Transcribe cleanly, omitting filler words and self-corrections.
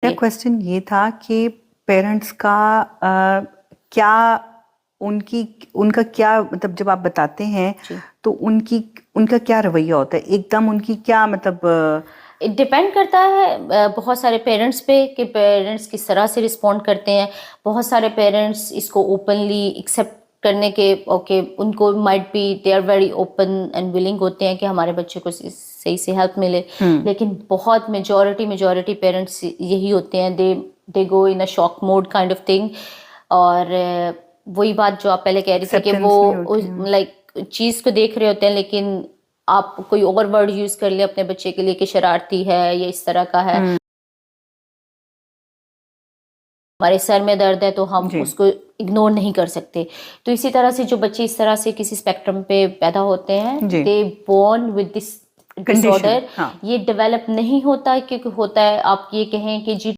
मेरा क्वेश्चन ये था कि पेरेंट्स का क्या उनकी उनका क्या मतलब जब आप बताते हैं जी। तो उनका क्या रवैया होता है एकदम उनकी क्या मतलब डिपेंड करता है बहुत सारे पेरेंट्स पे कि पेरेंट्स किस तरह से रिस्पॉन्ड करते हैं। बहुत सारे पेरेंट्स इसको ओपनली एक्सेप्ट करने के ओके उनको might be they are very open and willing होते हैं कि हमारे बच्चे को सही से हेल्प मिले। लेकिन बहुत मेजॉरिटी पेरेंट्स यही होते हैं, they go in a shock mode kind of thing. और वही बात जो आप पहले कह रही थी कि वो एक्सेप्टेंस नहीं होती है। लाइक चीज़ को देख रहे होते हैं, लेकिन आप कोई और वर्ड यूज कर ले अपने बच्चे के लिए कि शरारती है या इस तरह का है। हमारे सर में दर्द है तो हम जी उसको इग्नोर नहीं कर सकते। तो इसी तरह से जो बच्चे इस तरह से किसी स्पेक्ट्रम पे पैदा होते हैं, जी they born with this condition disorder. हाँ ये डेवलप नहीं होता क्योंकि होता है आप ये कहें कि जी